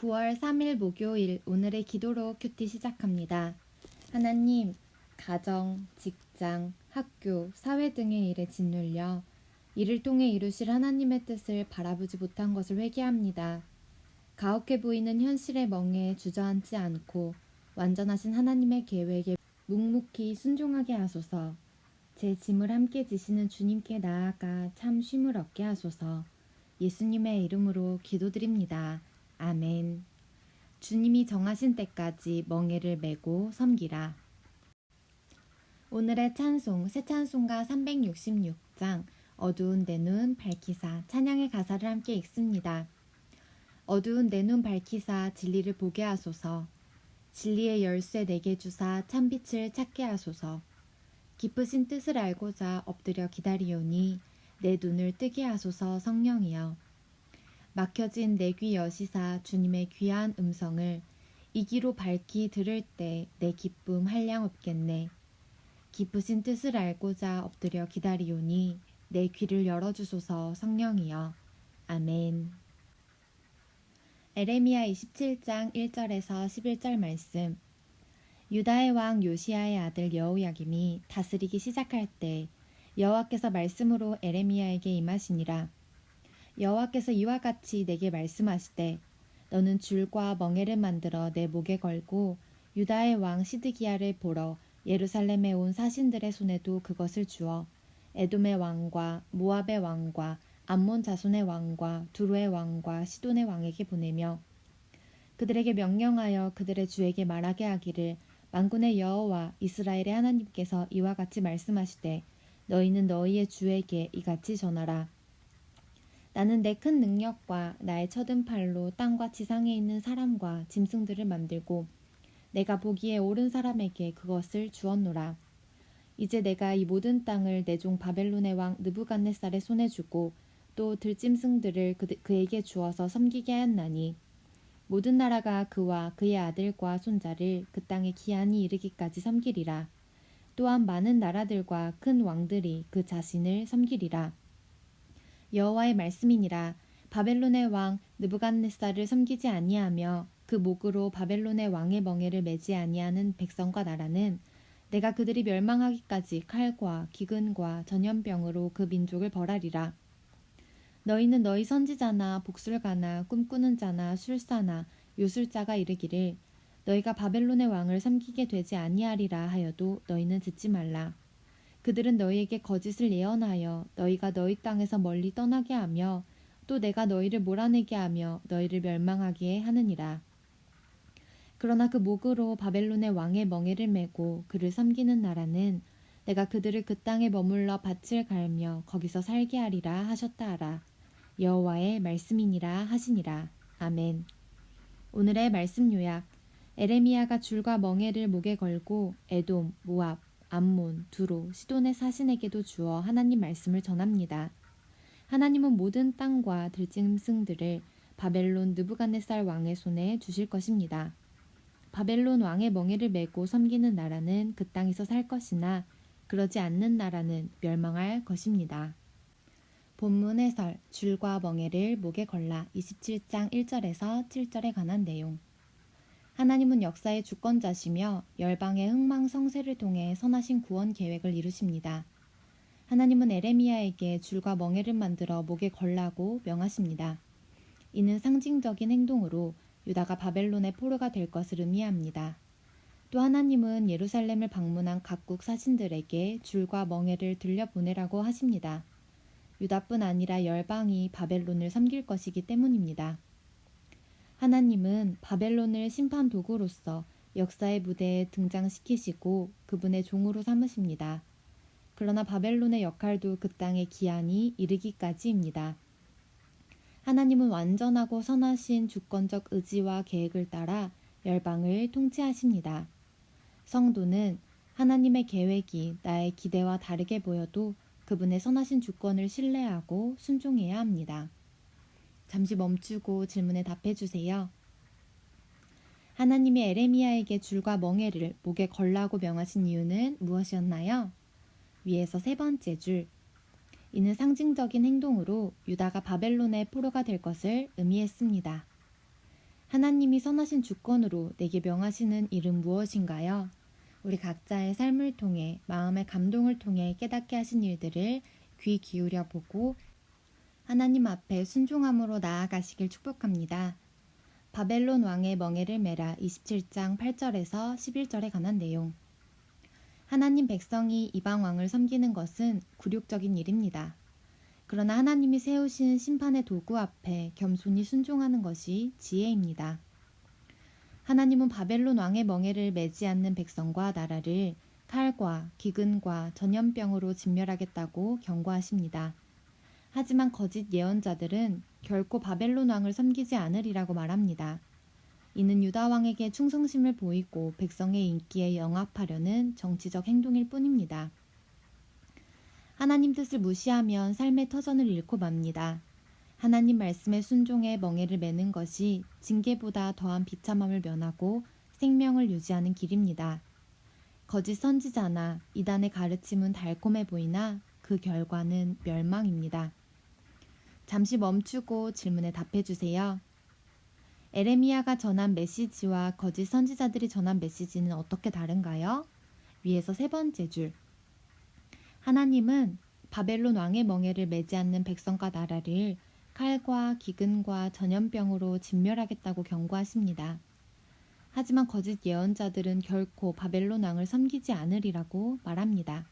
9월 3일 목요일 오늘의 기도로 큐티 시작합니다. 하나님, 가정, 직장, 학교, 사회 등의 일에 짓눌려 이를 통해 이루실 하나님의 뜻을 바라보지 못한 것을 회개합니다. 가혹해 보이는 현실의 멍에 주저앉지 않고 완전하신 하나님의 계획에 묵묵히 순종하게 하소서. 제 짐을 함께 지시는 주님께 나아가 참 쉼을 얻게 하소서. 예수님의 이름으로 기도드립니다. 아멘. 주님이 정하신 때까지 멍에를 메고 섬기라. 오늘의 찬송, 새 찬송가 366장 어두운 내 눈 밝히사 찬양의 가사를 함께 읽습니다. 어두운 내 눈 밝히사 진리를 보게 하소서. 진리의 열쇠 내게 주사 참빛을 찾게 하소서. 깊으신 뜻을 알고자 엎드려 기다리오니 내 눈을 뜨게 하소서. 성령이여. 막혀진 내 귀 여시사 주님의 귀한 음성을 이 귀로 밝히 들을 때 내 기쁨 한량 없겠네. 깊으신 뜻을 알고자 엎드려 기다리오니 내 귀를 열어주소서. 성령이여. 아멘. 에레미야 27장 1절에서 11절 말씀. 유다의 왕 요시야의 아들 여호야김이 다스리기 시작할 때 여호와께서 말씀으로 에레미야에게 임하시니라. 여호와께서 이와 같이 내게 말씀하시되 너는 줄과 멍에를 만들어 내 목에 걸고 유다의 왕 시드기야를 보러 예루살렘에 온 사신들의 손에도 그것을 주어 에돔의 왕과 모압의 왕과 암몬 자손의 왕과 두로의 왕과 시돈의 왕에게 보내며 그들에게 명령하여 그들의 주에게 말하게 하기를 만군의 여호와 이스라엘의 하나님께서 이와 같이 말씀하시되 너희는 너희의 주에게 이같이 전하라. 나는 내 큰 능력과 나의 쳐든 팔로 땅과 지상에 있는 사람과 짐승들을 만들고 내가 보기에 옳은 사람에게 그것을 주었노라. 이제 내가 이 모든 땅을 내 종 바벨론의 왕 느부갓네살의 손에 주고 또 들짐승들을 그에게 주어서 섬기게 하였나니 모든 나라가 그와 그의 아들과 손자를 그 땅에 기한이 이르기까지 섬기리라. 또한 많은 나라들과 큰 왕들이 그 자신을 섬기리라. 여호와의 말씀이니라. 바벨론의 왕 느부갓네살을 섬기지 아니하며 그 목으로 바벨론의 왕의 멍에를 매지 아니하는 백성과 나라는 내가 그들이 멸망하기까지 칼과 기근과 전염병으로 그 민족을 벌하리라. 너희는 너희 선지자나 복술가나 꿈꾸는 자나 술사나 요술자가 이르기를 너희가 바벨론의 왕을 섬기게 되지 아니하리라 하여도 너희는 듣지 말라. 그들은 너희에게 거짓을 예언하여 너희가 너희 땅에서 멀리 떠나게 하며 또 내가 너희를 몰아내게 하며 너희를 멸망하게 하느니라. 그러나 그 목으로 바벨론의 왕의 멍에를 메고 그를 섬기는 나라는 내가 그들을 그 땅에 머물러 밭을 갈며 거기서 살게 하리라 하셨다 하라. 여호와의 말씀이니라 하시니라. 아멘. 오늘의 말씀 요약. 에레미야가 줄과 멍에를 목에 걸고 에돔, 모압, 암몬, 두로, 시돈의 사신에게도 주어 하나님 말씀을 전합니다. 하나님은 모든 땅과 들짐승들을 바벨론 느부갓네살 왕의 손에 주실 것입니다. 바벨론 왕의 멍에를 메고 섬기는 나라는 그 땅에서 살 것이나 그러지 않는 나라는 멸망할 것입니다. 본문 해설, 줄과 멍에를 목에 걸라 27장 1절에서 7절에 관한 내용. 하나님은 역사의 주권자시며 열방의 흥망성쇠를 통해 선하신 구원 계획을 이루십니다. 하나님은 에레미야에게 줄과 멍에를 만들어 목에 걸라고 명하십니다. 이는 상징적인 행동으로 유다가 바벨론의 포로가 될 것을 의미합니다. 또 하나님은 예루살렘을 방문한 각국 사신들에게 줄과 멍에를 들려보내라고 하십니다. 유다뿐 아니라 열방이 바벨론을 섬길 것이기 때문입니다. 하나님은 바벨론을 심판 도구로서 역사의 무대에 등장시키시고 그분의 종으로 삼으십니다. 그러나 바벨론의 역할도 그 땅의 기한이 이르기까지입니다. 하나님은 완전하고 선하신 주권적 의지와 계획을 따라 열방을 통치하십니다. 성도는 하나님의 계획이 나의 기대와 다르게 보여도 그분의 선하신 주권을 신뢰하고 순종해야 합니다. 잠시 멈추고 질문에 답해주세요. 하나님이 에레미야에게 줄과 멍에를 목에 걸라고 명하신 이유는 무엇이었나요? 위에서 세 번째 줄. 이는 상징적인 행동으로 유다가 바벨론의 포로가 될 것을 의미했습니다. 하나님이 선하신 주권으로 내게 명하시는 일은 무엇인가요? 우리 각자의 삶을 통해 마음의 감동을 통해 깨닫게 하신 일들을 귀 기울여 보고 하나님 앞에 순종함으로 나아가시길 축복합니다. 바벨론 왕의 멍에를 메라 27장 8절에서 11절에 관한 내용. 하나님 백성이 이방 왕을 섬기는 것은 굴욕적인 일입니다. 그러나 하나님이 세우신 심판의 도구 앞에 겸손히 순종하는 것이 지혜입니다. 하나님은 바벨론 왕의 멍에를 매지 않는 백성과 나라를 칼과 기근과 전염병으로 진멸하겠다고 경고하십니다. 하지만 거짓 예언자들은 결코 바벨론 왕을 섬기지 않으리라고 말합니다. 이는 유다 왕에게 충성심을 보이고 백성의 인기에 영합하려는 정치적 행동일 뿐입니다. 하나님 뜻을 무시하면 삶의 터전을 잃고 맙니다. 하나님 말씀에 순종해 멍에를 매는 것이 징계보다 더한 비참함을 면하고 생명을 유지하는 길입니다. 거짓 선지자나 이단의 가르침은 달콤해 보이나 그 결과는 멸망입니다. 잠시 멈추고 질문에 답해 주세요. 에레미야가 전한 메시지와 거짓 선지자들이 전한 메시지는 어떻게 다른가요? 위에서 세 번째 줄. 하나님은 바벨론 왕의 멍에를 매지 않는 백성과 나라를 칼과 기근과 전염병으로 진멸하겠다고 경고하십니다. 하지만 거짓 예언자들은 결코 바벨론 왕을 섬기지 않으리라고 말합니다.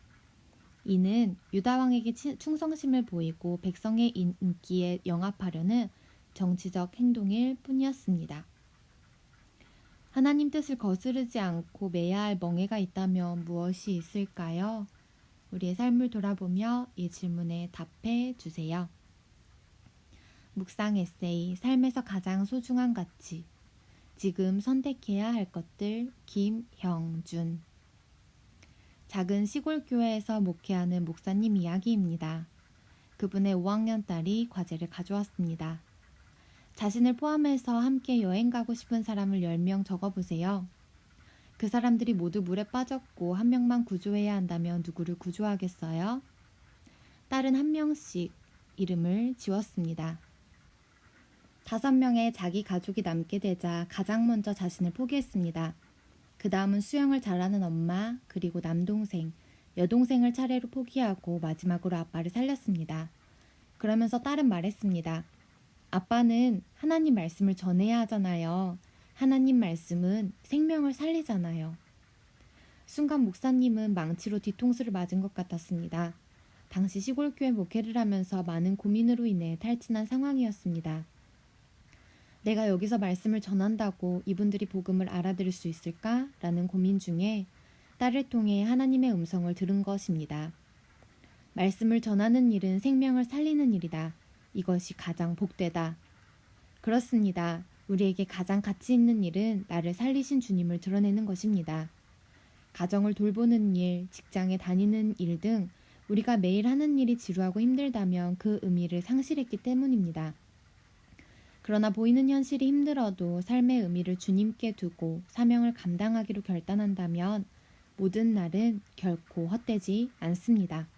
이는 유다 왕에게 충성심을 보이고 백성의 인기에 영합하려는 정치적 행동일 뿐이었습니다. 하나님 뜻을 거스르지 않고 매야 할 멍에가 있다면 무엇이 있을까요? 우리의 삶을 돌아보며 이 질문에 답해 주세요. 묵상 에세이 삶에서 가장 소중한 가치 지금 선택해야 할 것들 김형준 작은 시골 교회에서 목회하는 목사님 이야기입니다. 그분의 5학년 딸이 과제를 가져왔습니다. 자신을 포함해서 함께 여행 가고 싶은 사람을 10명 적어보세요. 그 사람들이 모두 물에 빠졌고 한 명만 구조해야 한다면 누구를 구조하겠어요? 딸은 한 명씩 이름을 지웠습니다. 5명의 자기 가족이 남게 되자 가장 먼저 자신을 포기했습니다. 그 다음은 수영을 잘하는 엄마, 그리고 남동생, 여동생을 차례로 포기하고 마지막으로 아빠를 살렸습니다. 그러면서 딸은 말했습니다. 아빠는 하나님 말씀을 전해야 하잖아요. 하나님 말씀은 생명을 살리잖아요. 순간 목사님은 망치로 뒤통수를 맞은 것 같았습니다. 당시 시골교회 목회를 하면서 많은 고민으로 인해 탈진한 상황이었습니다. 내가 여기서 말씀을 전한다고 이분들이 복음을 알아들을 수 있을까? 라는 고민 중에 딸을 통해 하나님의 음성을 들은 것입니다. 말씀을 전하는 일은 생명을 살리는 일이다. 이것이 가장 복되다. 그렇습니다. 우리에게 가장 가치 있는 일은 나를 살리신 주님을 드러내는 것입니다. 가정을 돌보는 일, 직장에 다니는 일 등 우리가 매일 하는 일이 지루하고 힘들다면 그 의미를 상실했기 때문입니다. 그러나 보이는 현실이 힘들어도 삶의 의미를 주님께 두고 사명을 감당하기로 결단한다면 모든 날은 결코 헛되지 않습니다.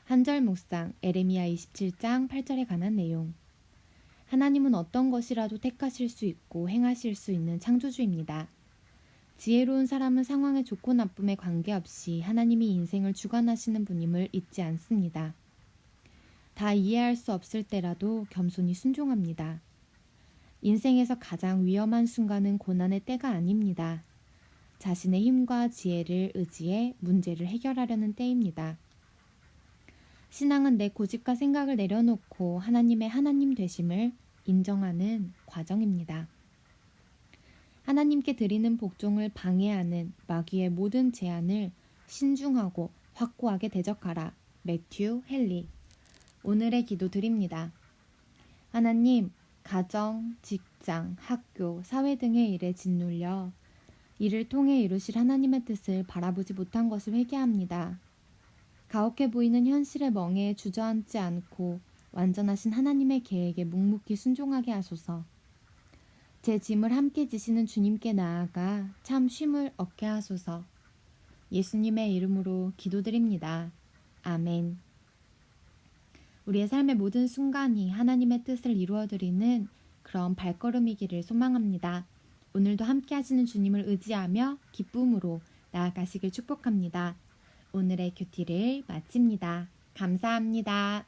한절 묵상 에레미야 27장 8절에 관한 내용. 하나님은 어떤 것이라도 택하실 수 있고 행하실 수 있는 창조주입니다. 지혜로운 사람은 상황의 좋고 나쁨에 관계없이 하나님이 인생을 주관하시는 분임을 잊지 않습니다. 다 이해할 수 없을 때라도 겸손히 순종합니다. 인생에서 가장 위험한 순간은 고난의 때가 아닙니다. 자신의 힘과 지혜를 의지해 문제를 해결하려는 때입니다. 신앙은 내 고집과 생각을 내려놓고 하나님의 하나님 되심을 인정하는 과정입니다. 하나님께 드리는 복종을 방해하는 마귀의 모든 제안을 신중하고 확고하게 대적하라. 매튜 헨리. 오늘의 기도 드립니다. 하나님, 가정, 직장, 학교, 사회 등의 일에 짓눌려 이를 통해 이루실 하나님의 뜻을 바라보지 못한 것을 회개합니다. 가혹해 보이는 현실의 멍에에 주저앉지 않고 완전하신 하나님의 계획에 묵묵히 순종하게 하소서. 제 짐을 함께 지시는 주님께 나아가 참 쉼을 얻게 하소서. 예수님의 이름으로 기도드립니다. 아멘. 우리의 삶의 모든 순간이 하나님의 뜻을 이루어드리는 그런 발걸음이기를 소망합니다. 오늘도 함께 하시는 주님을 의지하며 기쁨으로 나아가시길 축복합니다. 오늘의 큐티를 마칩니다. 감사합니다.